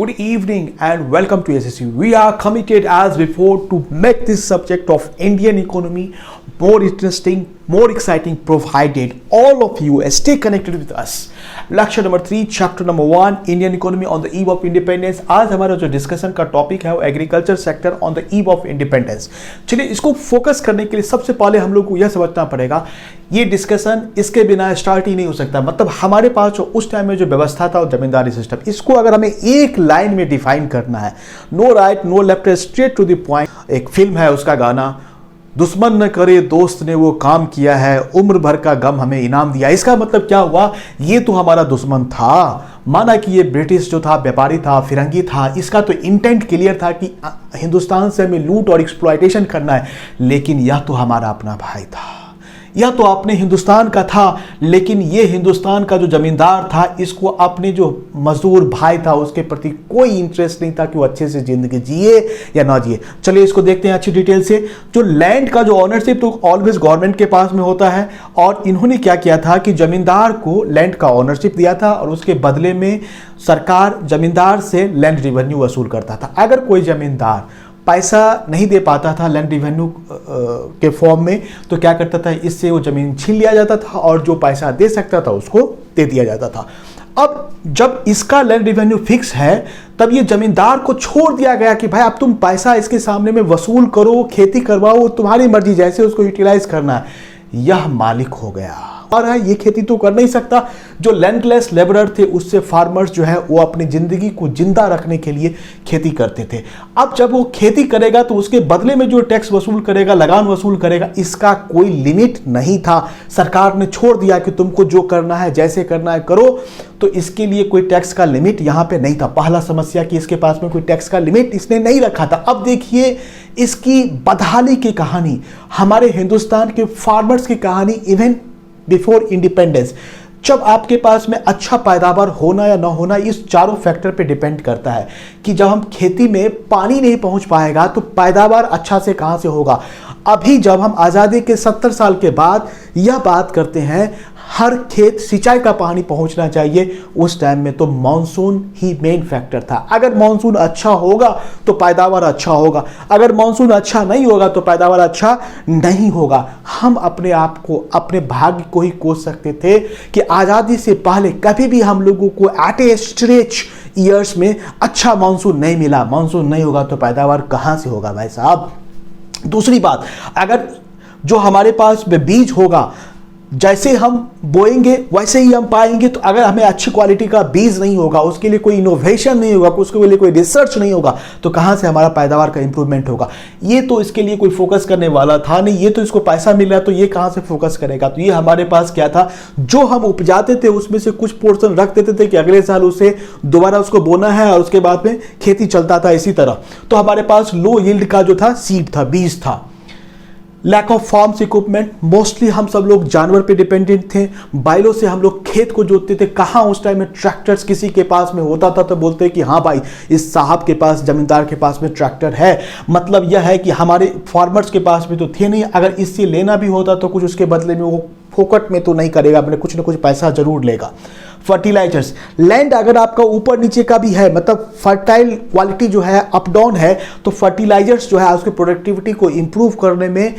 Good evening and welcome to SSU. We are committed as before to make this subject of Indian economy more interesting, more exciting, provided all of you stay connected with us. Lecture number 3, chapter number 1, Indian economy on the eve of independence. आज हमारा जो discussion का topic है वो agriculture sector on the eve of independence. चलिए इसको focus करने के लिए सबसे पहले हम लोग को यह समझना पड़ेगा, ये डिस्कशन इसके बिना स्टार्ट ही नहीं हो सकता। मतलब हमारे पास जो उस टाइम में जो व्यवस्था था वो जमींदारी सिस्टम, इसको अगर हमें एक लाइन में डिफाइन करना है, no right no left, straight to the point. एक फिल्म है, उसका गाना दुश्मन न करे दोस्त ने वो काम किया है, उम्र भर का गम हमें इनाम दिया। इसका मतलब क्या हुआ, ये तो हमारा दुश्मन था। माना कि ये ब्रिटिश जो था व्यापारी था, फिरंगी था, इसका तो इंटेंट क्लियर था कि हिंदुस्तान से हमें लूट और एक्सप्लॉयटेशन करना है, लेकिन यह तो हमारा अपना भाई था, यह तो अपने हिंदुस्तान का था। लेकिन ये हिंदुस्तान का जो जमींदार था, इसको अपने जो मजदूर भाई था उसके प्रति कोई इंटरेस्ट नहीं था कि वो अच्छे से जिंदगी जिए या ना जिए। चलिए इसको देखते हैं अच्छी डिटेल से। जो लैंड का जो ऑनरशिप तो ऑलवेज गवर्नमेंट के पास में होता है, और इन्होंने क्या किया था कि जमींदार को लैंड का ऑनरशिप दिया था और उसके बदले में सरकार जमींदार से लैंड रिवेन्यू वसूल करता था। अगर कोई जमींदार पैसा नहीं दे पाता था लैंड रिवेन्यू के फॉर्म में, तो क्या करता था, इससे वो जमीन छीन लिया जाता था और जो पैसा दे सकता था उसको दे दिया जाता था। अब जब इसका लैंड रिवेन्यू फिक्स है, तब ये जमींदार को छोड़ दिया गया कि भाई अब तुम पैसा इसके सामने में वसूल करो, खेती करवाओ, तुम्हारी मर्जी, जैसे उसको यूटिलाइज करना है। यह मालिक हो गया और है, ये खेती तो कर नहीं सकता। जो लैंडलेस लेबरर थे, उससे फार्मर्स जो है वो अपनी जिंदगी को जिंदा रखने के लिए खेती करते थे। अब जब वो खेती करेगा तो उसके बदले में जो टैक्स वसूल करेगा, लगान वसूल करेगा, इसका कोई लिमिट नहीं था। सरकार ने छोड़ दिया कि तुमको जो करना है, जैसे करना है करो, तो इसके लिए कोई टैक्स का लिमिट यहाँ पे नहीं था। पहला समस्या कि इसके पास में कोई टैक्स का लिमिट इसने नहीं रखा था। अब देखिए इसकी बदहाली की कहानी, हमारे हिंदुस्तान के फार्मर्स की कहानी इवन बिफोर इंडिपेंडेंस। जब आपके पास में अच्छा पैदावार होना या ना होना, इस चारों फैक्टर पे डिपेंड करता है कि जब हम खेती में पानी नहीं पहुंच पाएगा तो पैदावार अच्छा से कहां से होगा। अभी जब हम आज़ादी के 70 साल के बाद यह बात करते हैं हर खेत सिंचाई का पानी पहुंचना चाहिए, उस टाइम में तो मानसून ही मेन फैक्टर था। अगर मानसून अच्छा होगा तो पैदावार अच्छा होगा, अगर मानसून अच्छा नहीं होगा तो पैदावार अच्छा नहीं होगा। हम अपने आप को, अपने भाग्य को ही कोस सकते थे कि आज़ादी से पहले कभी भी हम लोगों को एट ए स्ट्रेच ईयर्स में अच्छा मानसून नहीं मिला। मानसून नहीं होगा तो पैदावार कहाँ से होगा भाई साहब। दूसरी बात, अगर जो हमारे पास में बीज होगा, जैसे हम बोएंगे वैसे ही हम पाएंगे, तो अगर हमें अच्छी क्वालिटी का बीज नहीं होगा, उसके लिए कोई इनोवेशन नहीं होगा, उसके लिए कोई रिसर्च नहीं होगा, तो कहाँ से हमारा पैदावार का इंप्रूवमेंट होगा। ये तो इसके लिए कोई फोकस करने वाला था नहीं, ये तो इसको पैसा मिल रहा है तो ये कहाँ से फोकस करेगा। तो ये हमारे पास क्या था, जो हम उपजाते थे उसमें से कुछ पोर्शन रख देते थे कि अगले साल उसे दोबारा उसको बोना है और उसके बाद में खेती चलता था इसी तरह। तो हमारे पास लो यील्ड का जो था सीड था, बीज था। Lack of farms equipment, mostly हम सब लोग जानवर पे डिपेंडेंट थे। बैलों से हम लोग खेत को जोतते थे। कहाँ उस टाइम में ट्रैक्टर्स किसी के पास में होता था तो बोलते कि हाँ भाई इस साहब के पास, जमींदार के पास में ट्रैक्टर है। मतलब यह है कि हमारे फार्मर्स के पास में तो थे नहीं, अगर इससे लेना भी होता तो कुछ उसके बदले में वो फोकट में तो नहीं करेगा, अपने कुछ ना कुछ पैसा जरूर लेगा। फर्टिलाइजर्स, लैंड अगर आपका ऊपर नीचे का भी है, मतलब फर्टाइल क्वालिटी जो है अप डाउन है, तो फर्टिलाइजर्स जो है उसकी प्रोडक्टिविटी को इंप्रूव करने में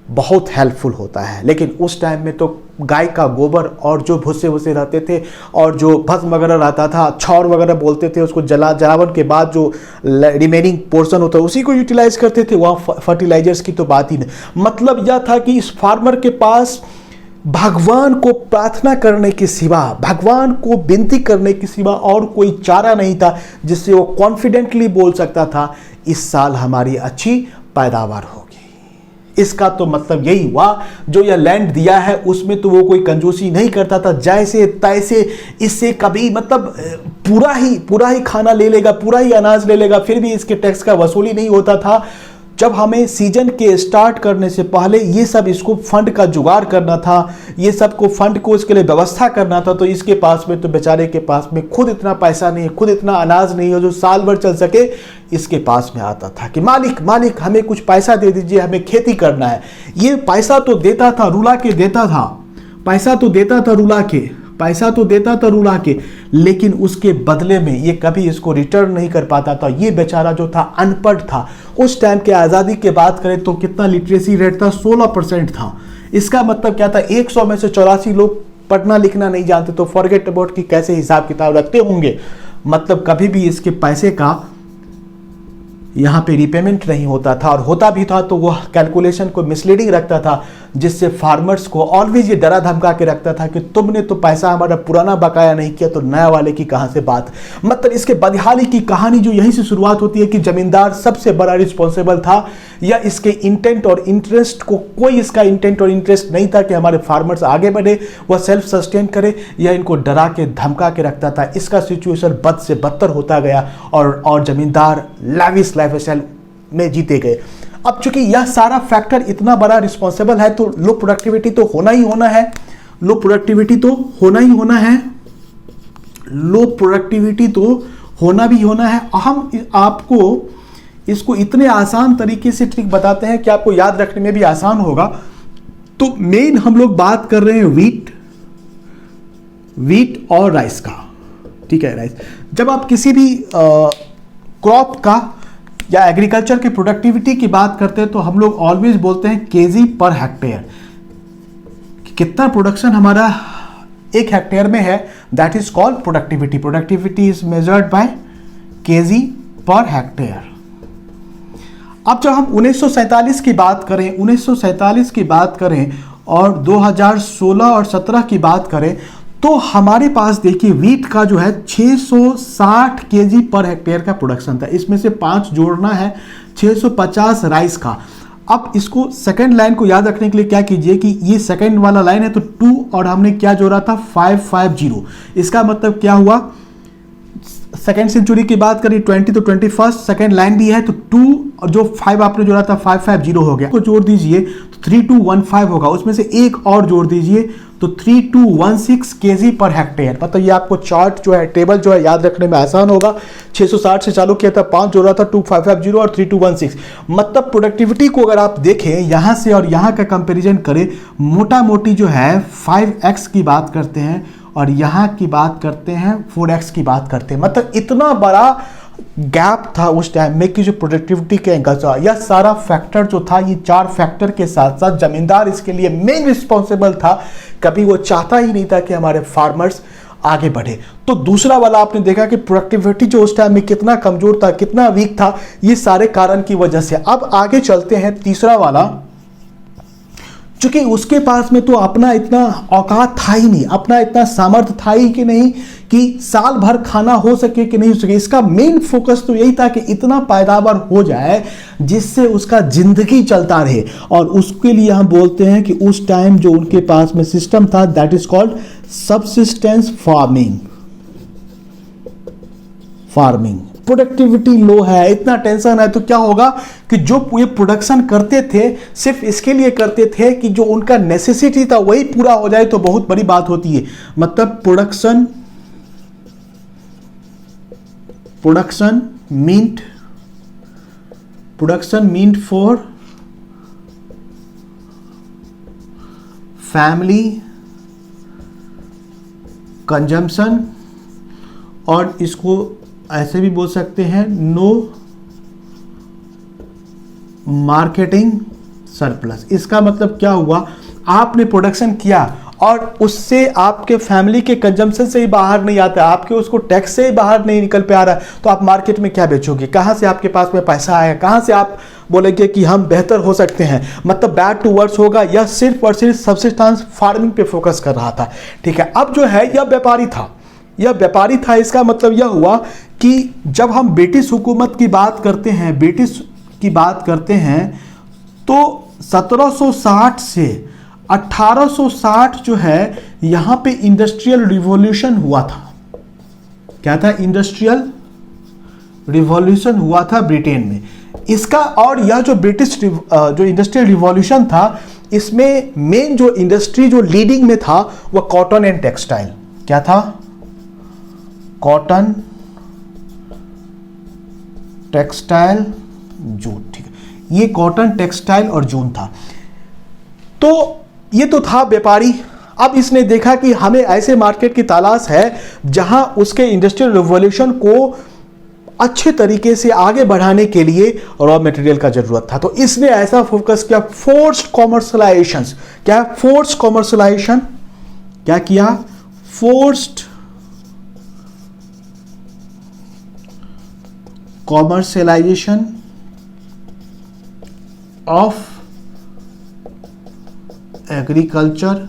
बहुत हेल्पफुल होता है। लेकिन उस टाइम में तो गाय का गोबर और जो भूसे वूसे रहते थे और जो भस्म वगैरह रहता था, छौर वगैरह बोलते थे उसको, जलावन के बाद जो रिमेनिंग पोर्शन होता है उसी को यूटिलाइज करते थे। वहाँ फर्टिलाइजर्स की तो बात ही नहीं। मतलब यह था कि इस फार्मर के पास भगवान को प्रार्थना करने के सिवा, भगवान को विनती करने के सिवा और कोई चारा नहीं था जिससे वो कॉन्फिडेंटली बोल सकता था इस साल हमारी अच्छी पैदावार होगी। इसका तो मतलब यही हुआ, जो यह लैंड दिया है उसमें तो वो कोई कंजूसी नहीं करता था, जैसे तैसे इससे कभी मतलब पूरा ही खाना ले लेगा, पूरा ही अनाज ले लेगा, फिर भी इसके टैक्स का वसूली नहीं होता था। जब हमें सीजन के स्टार्ट करने से पहले ये सब इसको फंड का जुगाड़ करना था, ये सब को फंड को इसके लिए व्यवस्था करना था, तो इसके पास में तो बेचारे के पास में खुद इतना पैसा नहीं है, खुद इतना अनाज नहीं है जो साल भर चल सके। इसके पास में आता था कि मालिक हमें कुछ पैसा दे दीजिए, हमें खेती करना है। ये पैसा तो देता था, रुला के देता था, पैसा तो देता था रुला के, पैसा तो देता था रुला के, लेकिन उसके बदले में ये कभी इसको रिटर्न नहीं कर पाता था। ये बेचारा जो था अनपढ़ था। उस टाइम के आज़ादी की बात करें तो कितना लिटरेसी रेट था, 16% था। इसका मतलब क्या था, 100 में से 84 लोग पढ़ना लिखना नहीं जानते। तो फॉरगेट अबाउट कि कैसे हिसाब किताब रखते होंगे। मतलब कभी भी इसके पैसे का यहाँ पे रिपेमेंट नहीं होता था, और होता भी था तो वह कैलकुलेशन को मिसलीडिंग रखता था, जिससे फार्मर्स को ऑलवेज ये डरा धमका के रखता था कि तुमने तो पैसा हमारा पुराना बकाया नहीं किया तो नया वाले की कहाँ से बात। मतलब इसके बदहाली की कहानी जो यहीं से शुरुआत होती है कि जमींदार सबसे बड़ा रिस्पॉन्सिबल था, या इसके इंटेंट और इंटरेस्ट को, कोई इसका इंटेंट और इंटरेस्ट नहीं था कि हमारे फार्मर्स आगे बढ़े, वह सेल्फ सस्टेन करे, या इनको डरा के धमका के रखता था। इसका सिचुएशन बद से बदतर होता गया और जमींदार लाविश लाइफस्टाइल में जीते गए। अब चूंकि यह सारा फैक्टर इतना बड़ा रिस्पॉन्सिबल है तो लो प्रोडक्टिविटी तो होना ही होना है, लो प्रोडक्टिविटी तो होना ही होना है, लो प्रोडक्टिविटी तो होना भी होना है। हम आपको इसको इतने आसान तरीके से ट्रिक बताते हैं कि आपको याद रखने में भी आसान होगा। तो मेन हम लोग बात कर रहे हैं वीट और राइस का, ठीक है। राइस, जब आप किसी भी क्रॉप का या एग्रीकल्चर की प्रोडक्टिविटी की बात करते हैं तो हम लोग ऑलवेज बोलते हैं केजी पर हेक्टेयर, कितना प्रोडक्शन हमारा एक हेक्टेयर में है, that is called productivity. Productivity is measured by KG per hectare. अब जब हम 1947 की बात करें, 1947 की बात करें और 2016 और 17 की बात करें तो हमारे पास देखिए वीट का जो है 660 केजी पर हेक्टेयर का प्रोडक्शन था। इसमें से 5 जोड़ना है, 650 राइस का। अब इसको सेकंड लाइन को याद रखने के लिए क्या कीजिए कि ये सेकंड वाला लाइन है तो 2 और हमने क्या जोड़ा था 550। इसका मतलब क्या हुआ, सेकेंड सेंचुरी की बात करें 20 तो 21st सेकेंड लाइन भी है तो 2 और जो 5 आपने जोड़ा था 550 हो गया, तो जोड़ दीजिए तो 3215 होगा। उसमें से एक और जोड़ दीजिए तो 3216 केजी पर हेक्टेयर। मतलब ये आपको चार्ट जो है, टेबल जो है याद रखने में आसान होगा। 660 से चालू किया था, 5 जोड़ा था 2550 और 3216। मतलब प्रोडक्टिविटी को अगर आप देखें यहाँ से और यहाँ का कंपेरिजन करें, मोटा मोटी जो है 5x की बात करते हैं और यहाँ की बात करते हैं 4x की बात करते हैं। मतलब इतना बड़ा गैप था उस टाइम में कि जो प्रोडक्टिविटी के एंगल से यह सारा फैक्टर जो था, ये 4 फैक्टर के साथ साथ जमींदार इसके लिए मेन रिस्पॉन्सिबल था। कभी वो चाहता ही नहीं था कि हमारे फार्मर्स आगे बढ़े। तो दूसरा वाला आपने देखा कि प्रोडक्टिविटी जो उस टाइम में कितना कमजोर था, कितना वीक था, ये सारे कारण की वजह से। अब आगे चलते हैं तीसरा वाला, चूंकि उसके पास में तो अपना इतना औकात था ही नहीं, अपना इतना सामर्थ्य था ही कि नहीं कि साल भर खाना हो सके कि नहीं हो सके। इसका मेन फोकस तो यही था कि इतना पैदावार हो जाए जिससे उसका जिंदगी चलता रहे, और उसके लिए हम बोलते हैं कि उस टाइम जो उनके पास में सिस्टम था that is called subsistence farming. Productivity low है, इतना टेंशन है, तो क्या होगा कि जो ये प्रोडक्शन करते थे सिर्फ इसके लिए करते थे कि जो उनका नेसेसिटी था वही पूरा हो जाए, तो बहुत बड़ी बात होती है। मतलब production meant for family consumption, और इसको ऐसे भी बोल सकते हैं नो मार्केटिंग सरप्लस। इसका मतलब क्या हुआ, आपने प्रोडक्शन किया और उससे आपके फैमिली के कंजम्पशन से ही बाहर नहीं आता, आपके उसको टैक्स से ही बाहर नहीं निकल पे आ रहा है, तो आप मार्केट में क्या बेचोगे, कहाँ से आपके पास में पैसा आएगा, कहाँ से आप बोलेंगे कि हम बेहतर हो सकते हैं। मतलब बैड टू वर्स होगा। यह सिर्फ और सिर्फ सबसिस्टेंस फार्मिंग पे फोकस कर रहा था, ठीक है। अब जो है यह व्यापारी था। इसका मतलब यह हुआ कि जब हम ब्रिटिश हुकूमत की बात करते हैं तो 1760 से 1860 जो है यहां पे इंडस्ट्रियल रिवॉल्यूशन हुआ था। क्या था? इंडस्ट्रियल रिवॉल्यूशन हुआ था ब्रिटेन में। इसका और यह जो ब्रिटिश जो इंडस्ट्रियल रिवॉल्यूशन था, इसमें मेन जो इंडस्ट्री जो लीडिंग में था वह कॉटन एंड टेक्सटाइल। क्या था? कॉटन, टेक्सटाइल, जूट, ठीक है। ये कॉटन, टेक्सटाइल और जूट था। तो ये तो था व्यापारी। अब इसने देखा कि हमें ऐसे मार्केट की तलाश है जहां उसके इंडस्ट्रियल रिवॉल्यूशन को अच्छे तरीके से आगे बढ़ाने के लिए रॉ मटेरियल का जरूरत था। तो इसने ऐसा फोकस किया, फोर्स्ड कॉमर्शलाइजेशन। क्या फोर्स्ड कॉमर्शलाइजेशन? क्या किया? Forced commercialisation of agriculture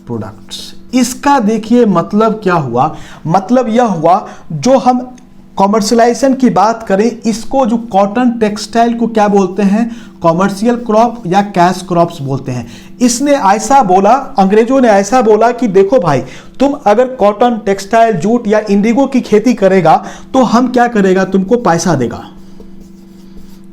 products. इसका देखिए मतलब क्या हुआ? मतलब यह हुआ, जो हम कॉमर्शलाइजेशन की बात करें, इसको जो कॉटन टेक्सटाइल को क्या बोलते हैं? कॉमर्शियल क्रॉप या कैश क्रॉप्स बोलते हैं। इसने ऐसा बोला, अंग्रेजों ने ऐसा बोला कि देखो भाई, तुम अगर कॉटन, टेक्सटाइल, जूट या इंडिगो की खेती करेगा तो हम क्या करेगा? तुमको पैसा देगा।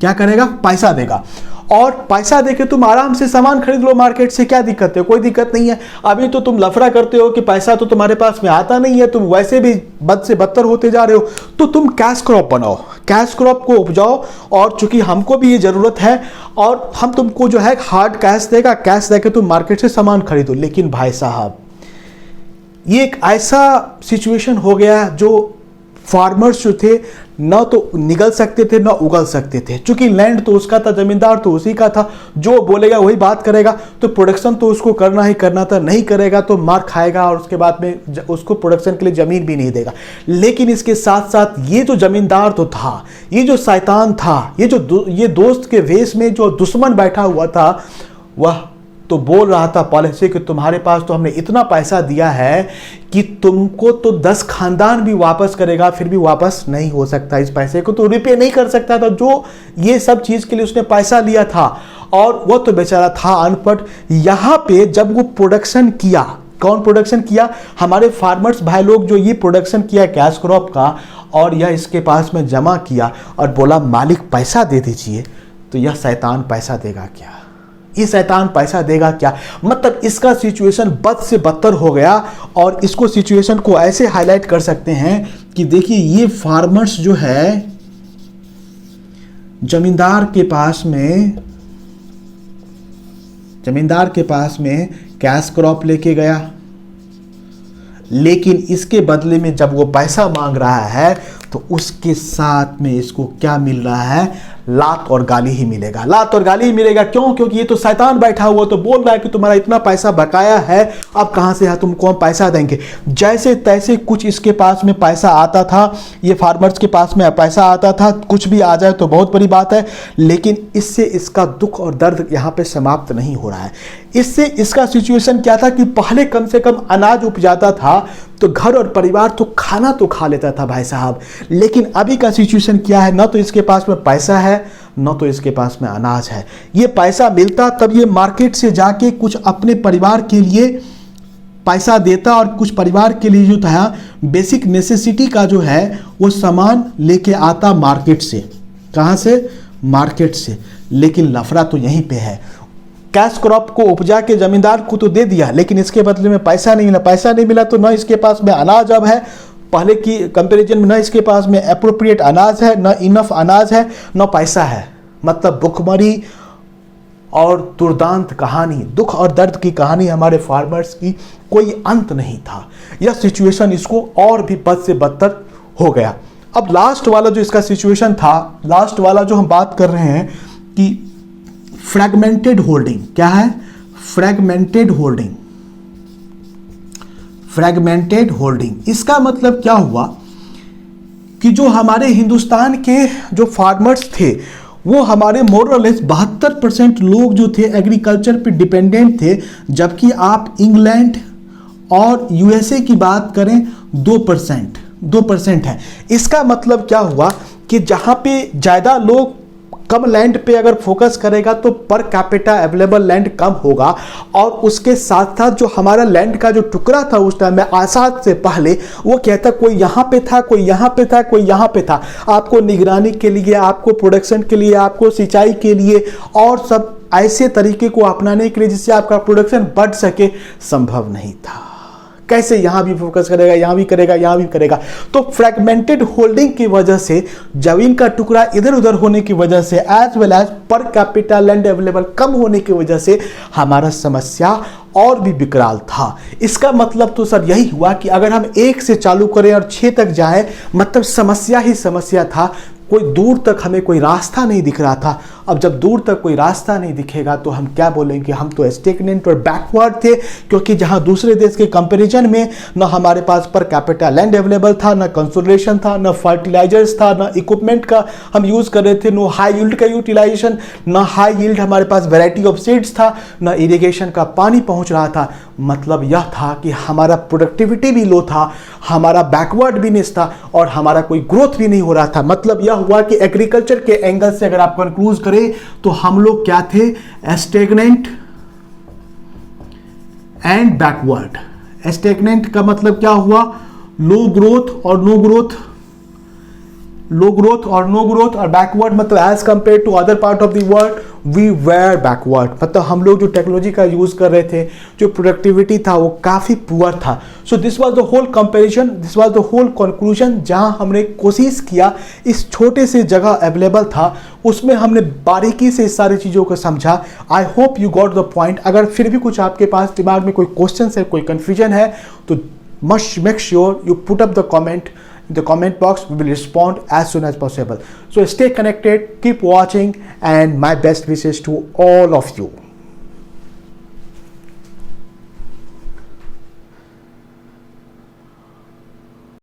क्या करेगा? पैसा देगा। और पैसा देके तुम आराम से सामान खरीद लो मार्केट से। क्या दिक्कत है? कोई दिक्कत नहीं है। अभी तो तुम लफड़ा करते हो कि पैसा तो तुम्हारे पास में आता नहीं है, तुम वैसे भी बद से बदतर होते जा रहे हो, तो तुम कैश क्रॉप बनाओ, कैश क्रॉप को उपजाओ। और चूंकि हमको भी ये जरूरत है और हम तुमको जो है हार्ड कैश देगा, कैश देके तुम मार्केट से सामान खरीदो। लेकिन भाई साहब, ये एक ऐसा सिचुएशन हो गया जो फार्मर्स जो थे ना तो निगल सकते थे ना उगल सकते थे। चूंकि लैंड तो उसका था, जमींदार तो उसी का था, जो बोलेगा वही बात करेगा, तो प्रोडक्शन तो उसको करना ही करना था। नहीं करेगा तो मार खाएगा और उसके बाद में उसको प्रोडक्शन के लिए जमीन भी नहीं देगा। लेकिन इसके साथ साथ ये जो जमींदार तो था, ये जो शैतान था, ये दोस्त के वेश में जो दुश्मन बैठा हुआ था, वह तो बोल रहा था पहले से कि तुम्हारे पास तो हमने इतना पैसा दिया है कि तुमको तो 10 खानदान भी वापस करेगा, फिर भी वापस नहीं हो सकता। इस पैसे को तो रिपे नहीं कर सकता था, जो ये सब चीज के लिए उसने पैसा लिया था। और वो तो बेचारा था अनपढ़। यहां पे जब वो प्रोडक्शन किया, कौन प्रोडक्शन किया? हमारे फार्मर्स भाई लोग, जो ये प्रोडक्शन किया कैश क्रॉप का, और यह इसके पास में जमा किया और बोला मालिक पैसा दे दीजिए, तो यह शैतान पैसा देगा क्या? ये शैतान पैसा देगा क्या? मतलब इसका सिचुएशन बद से बदतर हो गया। और इसको सिचुएशन को ऐसे हाईलाइट कर सकते हैं कि देखिए, ये फार्मर्स जो है जमींदार के पास में कैश क्रॉप लेके गया, लेकिन इसके बदले में जब वो पैसा मांग रहा है तो उसके साथ में इसको क्या मिल रहा है? लात और गाली ही मिलेगा। लात और गाली ही मिलेगा। क्यों? क्योंकि ये तो शैतान बैठा हुआ तो बोल रहा है कि तुम्हारा इतना पैसा बकाया है, अब कहां से है तुमको हम पैसा देंगे। जैसे तैसे कुछ इसके पास में पैसा आता था, ये फार्मर्स के पास में पैसा आता था। कुछ भी आ जाए तो बहुत बड़ी बात है, लेकिन इससे इसका दुख और दर्द यहाँ पे समाप्त नहीं हो रहा है। इससे इसका सिचुएशन क्या था कि पहले कम से कम अनाज उपजाता था तो घर और परिवार तो खाना तो खा लेता था भाई साहब। लेकिन अभी का सिचुएशन क्या है? ना तो इसके पास में पैसा है, ना तो इसके पास में अनाज है। ये पैसा मिलता तब ये मार्केट से जाके कुछ अपने परिवार के लिए पैसा देता और कुछ परिवार के लिए जो था बेसिक नेसेसिटी का जो है वो सामान लेके आता मार्केट से। कहाँ से? मार्केट से। लेकिन लफड़ा तो यहीं पे है, कैश क्रॉप को उपजा के जमींदार को तो दे दिया, लेकिन इसके बदले में पैसा नहीं मिला। पैसा नहीं मिला तो ना इसके पास में अनाज अब है, पहले की कंपैरिजन में ना इसके पास में एप्रोप्रिएट अनाज है, ना इनफ अनाज है, ना पैसा है। मतलब भुखमरी और दुर्दांत कहानी, दुख और दर्द की कहानी हमारे फार्मर्स की, कोई अंत नहीं था। यह सिचुएशन इसको और भी बद से बदतर हो गया। अब लास्ट वाला जो इसका सिचुएशन था, लास्ट वाला जो हम बात कर रहे हैं कि फ्रैगमेंटेड होल्डिंग। क्या है? Fragmented holding. फ्रैगमेंटेड होल्डिंग इसका मतलब क्या हुआ कि जो हमारे हिंदुस्तान के जो फार्मर्स थे, वो हमारे मोरलेस 72% लोग जो थे एग्रीकल्चर पे डिपेंडेंट थे, जबकि आप इंग्लैंड और यूएसए की बात करें 2% है। इसका मतलब क्या हुआ कि जहां पे ज़्यादा लोग कम लैंड पे अगर फोकस करेगा तो पर कैपिटा अवेलेबल लैंड कम होगा। और उसके साथ साथ जो हमारा लैंड का जो टुकड़ा था उस टाइम में आज़ाद से पहले, वो कहता कोई यहाँ पे था, कोई यहाँ पे था, कोई यहाँ पे था। आपको निगरानी के लिए, आपको प्रोडक्शन के लिए, आपको सिंचाई के लिए और सब ऐसे तरीके को अपनाने के लिए जिससे आपका प्रोडक्शन बढ़ सके, संभव नहीं था। कैसे यहाँ भी फोकस करेगा, यहाँ भी करेगा, यहाँ भी करेगा। तो फ्रैगमेंटेड होल्डिंग की वजह से, जमीन का टुकड़ा इधर उधर होने की वजह से, as well as per capital land available कम होने की वजह से हमारा समस्या और भी विकराल था। इसका मतलब तो सर यही हुआ कि अगर हम 1 से चालू करें और 6 तक जाएं, मतलब समस्या ही समस्या था। कोई दूर तक हमें कोई रास्ता नहीं दिख रहा था। अब जब दूर तक कोई रास्ता नहीं दिखेगा तो हम क्या बोलेंगे, हम तो स्टेगनेंट और बैकवर्ड थे, क्योंकि जहां दूसरे देश के कंपैरिजन में न हमारे पास पर कैपिटल लैंड अवेलेबल था, न कंसोलिडेशन था, न फर्टिलाइजर्स था, न इक्विपमेंट का हम यूज कर रहे थे, नो हाई यील्ड का यूटिलाइजेशन, न हाई यील्ड हमारे पास वैरायटी ऑफ सीड्स था, न इरिगेशन का पानी पहुंच रहा था। मतलब यह था कि हमारा प्रोडक्टिविटी भी लो था, हमारा बैकवर्ड बिजनेस था और हमारा कोई ग्रोथ भी नहीं हो रहा था। मतलब यह हुआ कि एग्रीकल्चर के एंगल से अगर आप कंक्लूज करें तो हम लोग क्या थे, स्टेगनेंट एंड बैकवर्ड। स्टेगनेंट का मतलब क्या हुआ, लो ग्रोथ और नो ग्रोथ, लो ग्रोथ और नो ग्रोथ, और बैकवर्ड मतलब as compare to other part of the world we were backward. मतलब हम लोग जो टेक्नोलॉजी का यूज कर रहे थे, जो प्रोडक्टिविटी था वो काफी पुअर था। So this was the whole comparison, this was the whole conclusion, जहां हमने कोशिश किया, इस छोटे से जगह अवेलेबल था उसमें हमने बारीकी से इस सारी चीज़ों को समझा। I hope you got the point. अगर फिर भी कुछ आपके पास दिमाग में कोई क्वेश्चन है, कोई कन्फ्यूजन है, तो must make sure you put up the comment in the comment box. We will respond as soon as possible. So stay connected, keep watching, and my best wishes to all of you.